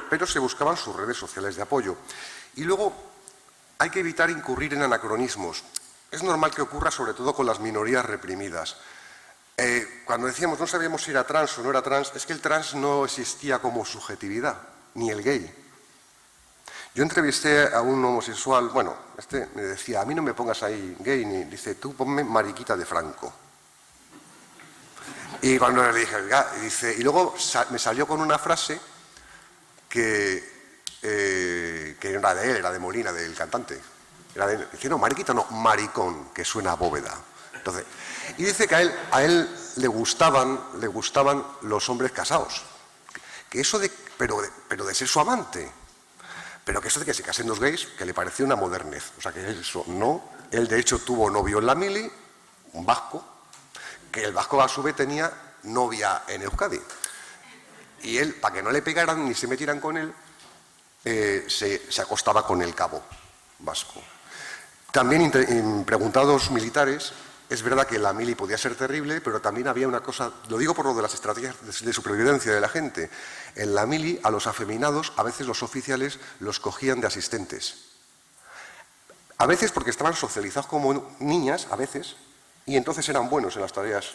pero se buscaban sus redes sociales de apoyo. Y luego hay que evitar incurrir en anacronismos. Es normal que ocurra sobre todo con las minorías reprimidas. Cuando decíamos no sabíamos si era trans o no era trans, es que el trans no existía como subjetividad, ni el gay. Yo entrevisté a un homosexual, bueno, me decía, a mí no me pongas ahí gay, ni dice, tú ponme mariquita de Franco. Y cuando le dije, dice, y luego me salió con una frase que era de él, era de Molina, del cantante. Dice, no, mariquita no, maricón, que suena a bóveda. Entonces, y dice que a él le gustaban los hombres casados. Que eso pero de ser su amante. Pero que eso de que se casen dos gays, que le pareció una modernez. O sea, que eso no. Él, de hecho, tuvo novio en la mili, un vasco, que el vasco a su vez tenía novia en Euskadi. Y él, para que no le pegaran ni se metieran con él, se acostaba con el cabo vasco. También preguntados militares, es verdad que la mili podía ser terrible, pero también había una cosa, lo digo por lo de las estrategias de supervivencia de la gente. En la mili, a los afeminados, a veces los oficiales los cogían de asistentes. A veces porque estaban socializados como niñas, a veces, y entonces eran buenos en las tareas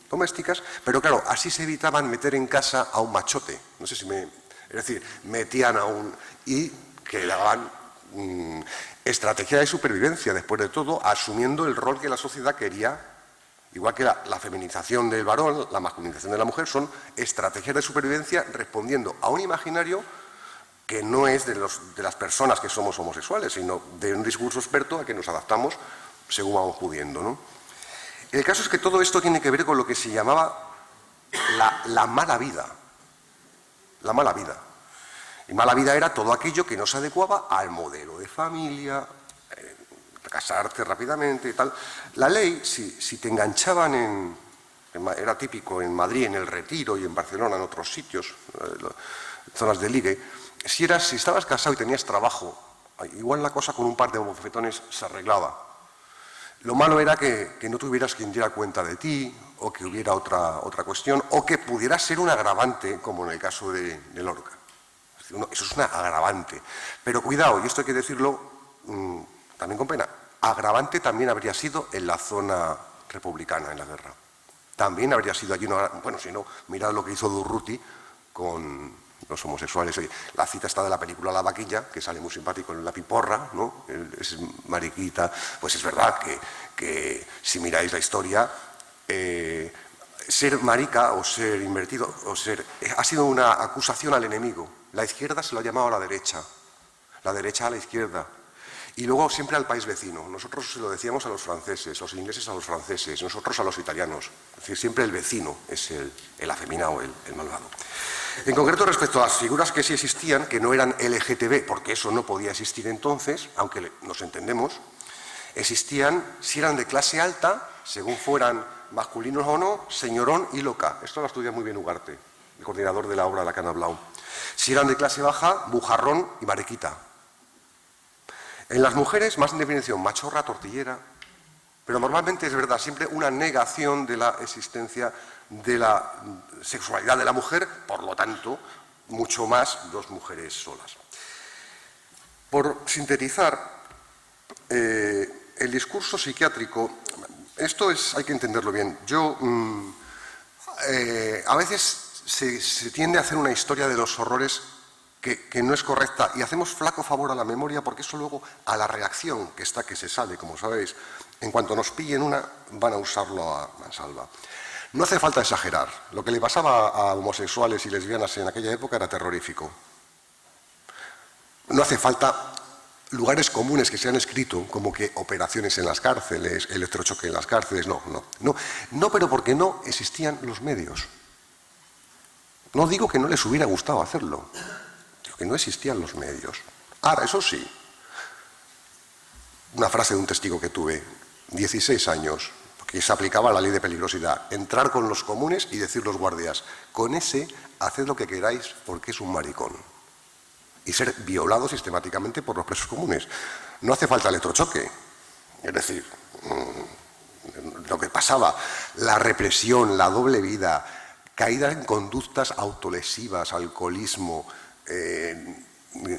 domésticas, pero claro, así se evitaban meter en casa a un machote. No sé si es decir, metían y que le daban estrategia de supervivencia, después de todo, asumiendo el rol que la sociedad quería, igual que la feminización del varón, la masculinización de la mujer, son estrategias de supervivencia respondiendo a un imaginario que no es de las personas que somos homosexuales, sino de un discurso experto al que nos adaptamos según vamos pudiendo, ¿no? El caso es que todo esto tiene que ver con lo que se llamaba la mala vida. La mala vida. Y mala vida era todo aquello que no se adecuaba al modelo de familia, casarte rápidamente y tal. La ley, si te enganchaban era típico en Madrid, en El Retiro y en Barcelona, en otros sitios, zonas de ligue, si estabas casado y tenías trabajo, igual la cosa con un par de bofetones se arreglaba. Lo malo era que no tuvieras quien diera cuenta de ti, o que hubiera otra cuestión, o que pudiera ser un agravante, como en el caso de Lorca. Eso es un agravante. Pero cuidado, y esto hay que decirlo también con pena, agravante también habría sido en la zona republicana, en la guerra. También habría sido allí, bueno, si no, mirad lo que hizo Durruti con los homosexuales. La cita está de la película La Vaquilla, que sale muy simpático en la piporra, ¿no? Es mariquita. Pues es verdad que si miráis la historia, ser marica o ser invertido ha sido una acusación al enemigo. La izquierda se lo ha llamado a la derecha a la izquierda. Y luego siempre al país vecino. Nosotros se lo decíamos a los franceses, los ingleses a los franceses, nosotros a los italianos. Es decir, siempre el vecino es el afeminado, el malvado. En concreto, respecto a las figuras que sí existían, que no eran LGTB, porque eso no podía existir entonces, aunque nos entendemos, existían, si eran de clase alta, según fueran masculinos o no, señorón y loca. Esto lo estudia muy bien Ugarte, el coordinador de la obra Lacan Blau. Si eran de clase baja, bujarrón y mariquita. En las mujeres, más en definición, machorra, tortillera, pero normalmente es verdad, siempre una negación de la existencia de la sexualidad de la mujer, por lo tanto, mucho más dos mujeres solas. Por sintetizar, el discurso psiquiátrico, esto hay que entenderlo bien. A veces se tiende a hacer una historia de los horrores que no es correcta y hacemos flaco favor a la memoria porque eso luego a la reacción que se sale, como sabéis, en cuanto nos pillen una, van a usarlo a mansalva. No hace falta exagerar. Lo que le pasaba a homosexuales y lesbianas en aquella época era terrorífico. No hace falta lugares comunes que se han escrito, como que operaciones en las cárceles, electrochoque en las cárceles. No, pero porque no existían los medios. No digo que no les hubiera gustado hacerlo, digo que no existían los medios. Ahora, eso sí, una frase de un testigo que tuve, 16 años, que se aplicaba la ley de peligrosidad, entrar con los comunes y decir los guardias, con ese haced lo que queráis porque es un maricón. Y ser violado sistemáticamente por los presos comunes. No hace falta electrochoque. Es decir, lo que pasaba, la represión, la doble vida, caída en conductas autolesivas, alcoholismo,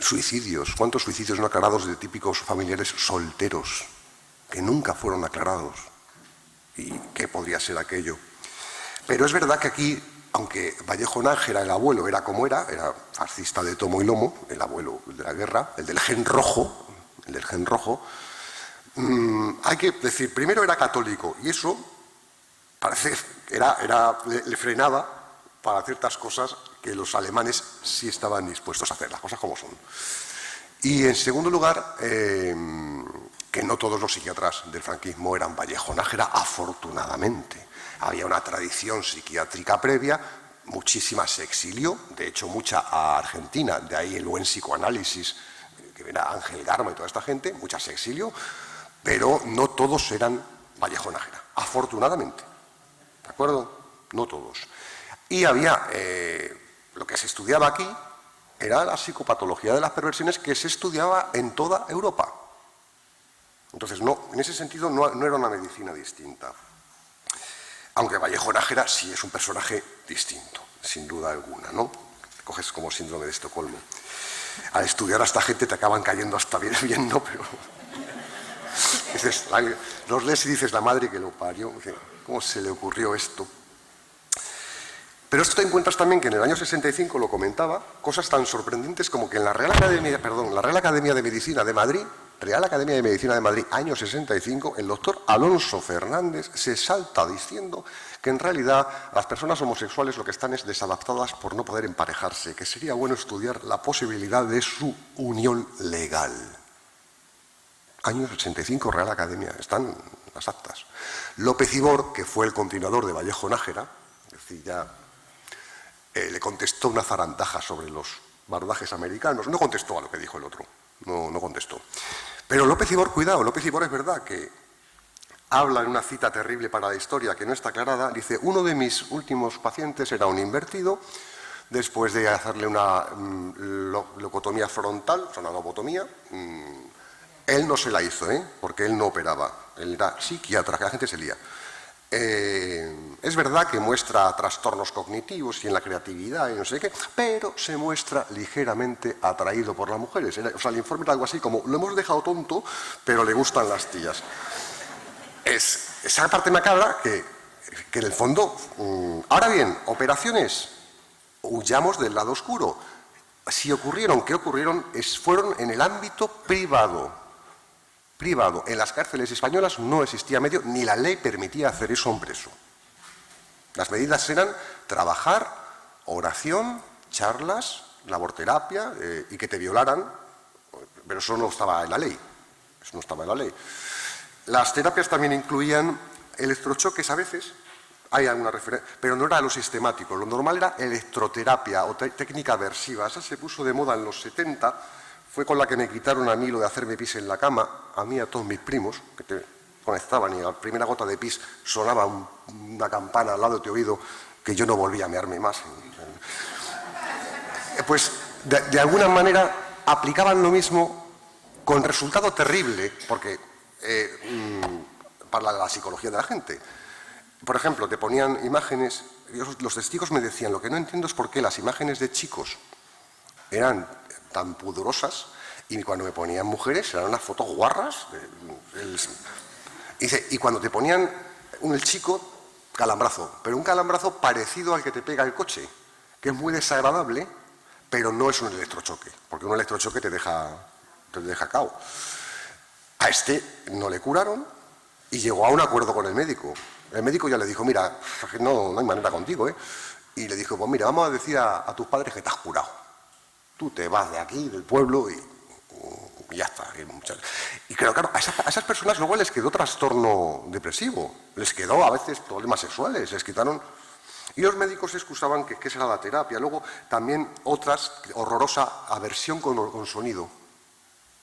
suicidios. ¿Cuántos suicidios no aclarados de típicos familiares solteros que nunca fueron aclarados? ¿Y qué podría ser aquello? Pero es verdad que aquí, aunque Vallejo Nájera, el abuelo, era como era fascista de tomo y lomo, el abuelo de la guerra, el del gen rojo, hay que decir, primero era católico y eso parece le frenaba para ciertas cosas que los alemanes sí estaban dispuestos a hacer, las cosas como son. Y en segundo lugar, que no todos los psiquiatras del franquismo eran Vallejo Nájera, afortunadamente. Había una tradición psiquiátrica previa, muchísima se exilió, de hecho mucha a Argentina, de ahí el buen psicoanálisis, que era Ángel Garma y toda esta gente, mucha se exilió, pero no todos eran Vallejo Nájera, afortunadamente. ¿De acuerdo? No todos. Y había, lo que se estudiaba aquí, era la psicopatología de las perversiones que se estudiaba en toda Europa. Entonces, en ese sentido no era una medicina distinta. Aunque Vallejo Nájera sí es un personaje distinto, sin duda alguna, ¿no? Coges como síndrome de Estocolmo. Al estudiar a esta gente te acaban cayendo hasta bien, ¿no? Pero dices, los lees y dices, la madre que lo parió, ¿cómo se le ocurrió esto? Pero esto te encuentras también que en el año 65, lo comentaba, cosas tan sorprendentes como que en la Real Academia de Medicina de Madrid, año 65, el doctor Alonso Fernández se salta diciendo que en realidad las personas homosexuales lo que están es desadaptadas por no poder emparejarse, que sería bueno estudiar la posibilidad de su unión legal. Año 85, Real Academia, están las actas. López Ibor, que fue el continuador de Vallejo Nájera, es decir, ya le contestó una zarandaja sobre los bardajes americanos, no contestó a lo que dijo el otro, no contestó. Pero López Ibor, cuidado, López Ibor es verdad que habla en una cita terrible para la historia que no está aclarada, dice, uno de mis últimos pacientes era un invertido, después de hacerle una lobotomía frontal, una lobotomía, él no se la hizo, porque él no operaba, él era psiquiatra, que la gente se lía. Es verdad que muestra trastornos cognitivos y en la creatividad y no sé qué, pero se muestra ligeramente atraído por las mujeres. O sea, el informe era algo así como, lo hemos dejado tonto, pero le gustan las tías. Es esa parte macabra que en el fondo... Ahora bien, operaciones, huyamos del lado oscuro. Si ocurrieron, ¿qué ocurrieron? Fueron en el ámbito privado. En las cárceles españolas no existía medio, ni la ley permitía hacer eso a un preso. Las medidas eran trabajar, oración, charlas, laborterapia y que te violaran, pero eso no estaba en la ley. eso no estaba en la ley. Las terapias también incluían electrochoques a veces, hay alguna referencia, pero no era lo sistemático. Lo normal era electroterapia o técnica aversiva. Esa se puso de moda en los 70, fue con la que me quitaron a mí lo de hacerme pis en la cama, a mí y a todos mis primos, que te conectaban y a la primera gota de pis sonaba una campana al lado de tu oído que yo no volvía a mearme más. Pues de alguna manera aplicaban lo mismo con resultado terrible, porque para la psicología de la gente. Por ejemplo, te ponían imágenes, los testigos me decían, lo que no entiendo es por qué las imágenes de chicos eran tan pudorosas y cuando me ponían mujeres eran unas fotos guarras. Dice, y cuando te ponían el chico, calambrazo, pero un calambrazo parecido al que te pega el coche, que es muy desagradable, pero no es un electrochoque, porque un electrochoque te deja cao. A este no le curaron y llegó a un acuerdo con el médico. El médico ya le dijo, mira, no hay manera contigo, ¿eh? Y le dijo, pues mira, vamos a decir a tus padres que te has curado. Tú te vas de aquí, del pueblo, y ya está. Y claro, a esas personas luego les quedó trastorno depresivo, les quedó a veces problemas sexuales, les quitaron... Y los médicos excusaban que esa era la terapia. Luego también otras, horrorosa, aversión con sonido.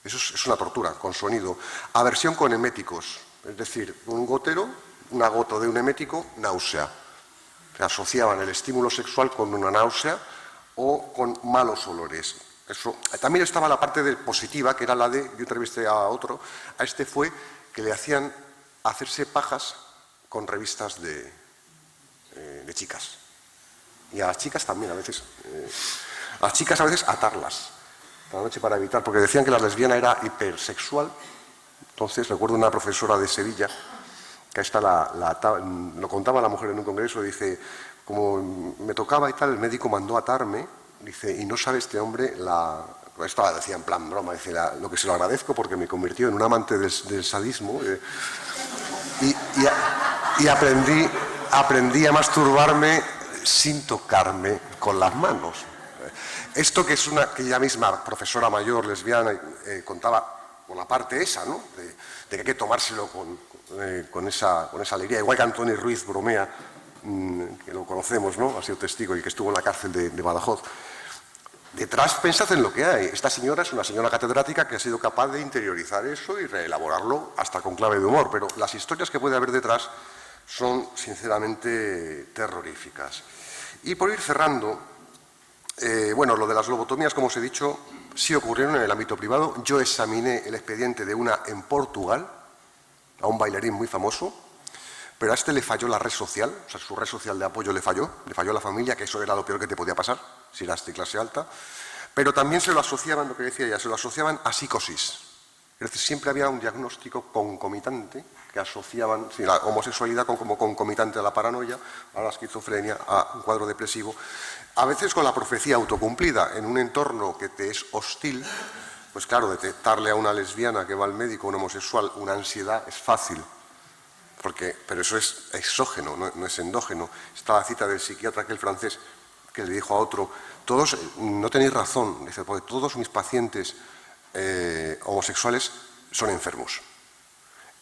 Eso es una tortura, con sonido. Aversión con eméticos, es decir, un gotero, una gota de un emético, náusea. Se asociaban el estímulo sexual con una náusea o con malos olores. Eso. También estaba la parte positiva, que era la de, yo entrevisté a otro, a este fue que le hacían hacerse pajas con revistas de chicas. Y a las chicas también a veces. A las chicas a veces atarlas por la noche para evitar, porque decían que la lesbiana era hipersexual. Entonces recuerdo una profesora de Sevilla, que esta lo contaba la mujer en un congreso, dice, como me tocaba y tal, el médico mandó atarme, dice, y no sabe este hombre, esto decía en plan broma, dice, lo que se lo agradezco porque me convirtió en un amante del sadismo, y aprendí a masturbarme sin tocarme con las manos. Esto que es que ella misma, profesora mayor, lesbiana, contaba por la parte esa, ¿no? De que hay que tomárselo con esa alegría. Igual que Antoni Ruiz bromea, que lo conocemos, ¿no? Ha sido testigo y que estuvo en la cárcel de Badajoz. Detrás pensad en lo que hay. Esta señora es una señora catedrática que ha sido capaz de interiorizar eso y reelaborarlo hasta con clave de humor, pero las historias que puede haber detrás son sinceramente terroríficas. Y por ir cerrando, bueno, lo de las lobotomías, como os he dicho, sí ocurrieron en el ámbito privado. Yo examiné el expediente de una en Portugal, a un bailarín muy famoso, pero a este le falló la red social, o sea, su red social de apoyo le falló la familia, que eso era lo peor que te podía pasar, si eras de clase alta, pero también se lo asociaban, lo que decía ella, se lo asociaban a psicosis. Es decir, siempre había un diagnóstico concomitante que asociaban la homosexualidad como concomitante a la paranoia, a la esquizofrenia, a un cuadro depresivo, a veces con la profecía autocumplida. En un entorno que te es hostil, pues claro, detectarle a una lesbiana que va al médico, un homosexual, una ansiedad es fácil, pero eso es exógeno, no es endógeno. Está la cita del psiquiatra aquel francés que le dijo a otro, todos, no tenéis razón, dice, porque todos mis pacientes homosexuales son enfermos.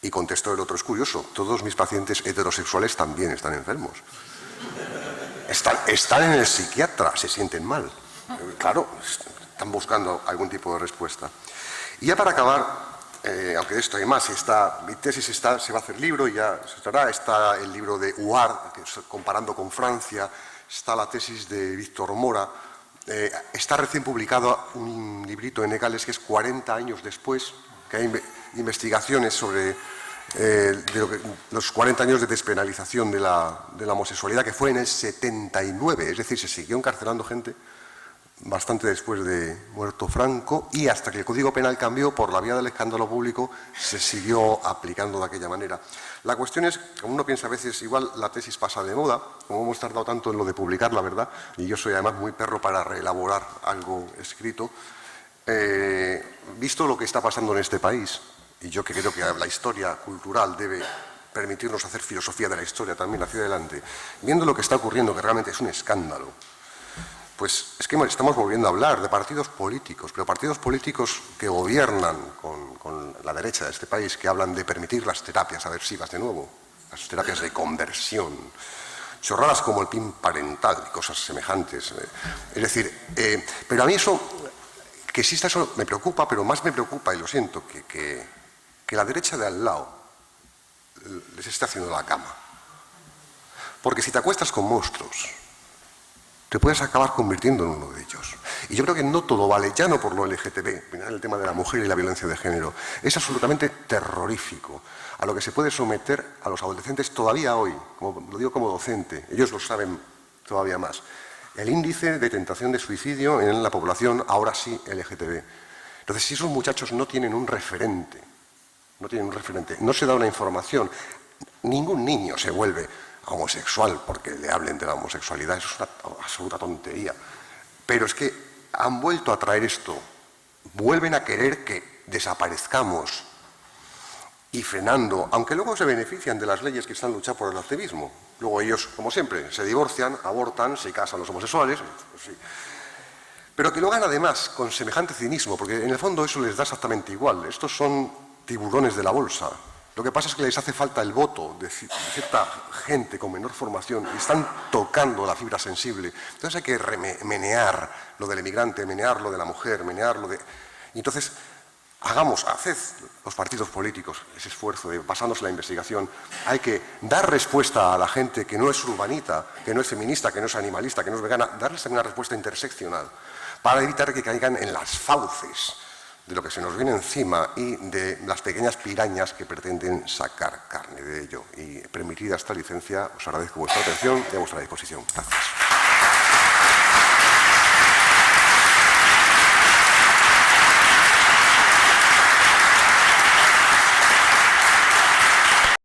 Y contestó el otro, es curioso, todos mis pacientes heterosexuales también están enfermos. Están en el psiquiatra, se sienten mal. Claro, están buscando algún tipo de respuesta. Y ya para acabar, aunque de esto hay más, mi tesis se va a hacer libro, y ya se estará, está el libro de Huard, comparando con Francia, está la tesis de Víctor Mora, está recién publicado un librito en Egales que es 40 años después, que hay investigaciones sobre los 40 años de despenalización de la homosexualidad, que fue en el 79, es decir, se siguió encarcelando gente bastante después de muerto Franco, y hasta que el Código Penal cambió por la vía del escándalo público se siguió aplicando de aquella manera. La cuestión es, como uno piensa a veces, igual la tesis pasa de moda, como hemos tardado tanto en lo de publicar, la verdad, y yo soy además muy perro para reelaborar algo escrito, visto lo que está pasando en este país, y yo que creo que la historia cultural debe permitirnos hacer filosofía de la historia también hacia adelante, viendo lo que está ocurriendo, que realmente es un escándalo, pues es que estamos volviendo a hablar de partidos políticos, pero partidos políticos que gobiernan con la derecha de este país, que hablan de permitir las terapias aversivas de nuevo, las terapias de conversión, chorradas como el PIN parental y cosas semejantes. Es decir, pero a mí eso, que exista eso me preocupa, pero más me preocupa, y lo siento, que la derecha de al lado les esté haciendo la cama. Porque si te acuestas con monstruos, te puedes acabar convirtiendo en uno de ellos. Y yo creo que no todo vale, ya no por lo LGTB, el tema de la mujer y la violencia de género. Es absolutamente terrorífico a lo que se puede someter a los adolescentes todavía hoy, como lo digo como docente, ellos lo saben todavía más. El índice de tentación de suicidio en la población, ahora sí, LGTB. Entonces, si esos muchachos no tienen un referente, no se da una información, ningún niño se vuelve homosexual porque le hablen de la homosexualidad, eso es una absoluta tontería. Pero es que han vuelto a traer esto, vuelven a querer que desaparezcamos y frenando, aunque luego se benefician de las leyes que están luchando por el activismo. Luego ellos, como siempre, se divorcian, abortan, se casan los homosexuales, pues sí. Pero que lo hagan además con semejante cinismo, porque en el fondo eso les da exactamente igual. Estos son tiburones de la bolsa. Lo que pasa es que les hace falta el voto de cierta gente con menor formación y están tocando la fibra sensible. Entonces hay que menear lo del emigrante, menear lo de la mujer, menear lo de... Y entonces, haced los partidos políticos ese esfuerzo de, basándose en la investigación, hay que dar respuesta a la gente que no es urbanita, que no es feminista, que no es animalista, que no es vegana, darles también una respuesta interseccional para evitar que caigan en las fauces de lo que se nos viene encima y de las pequeñas pirañas que pretenden sacar carne de ello. Y permitida esta licencia, os agradezco vuestra atención y a vuestra disposición. Gracias.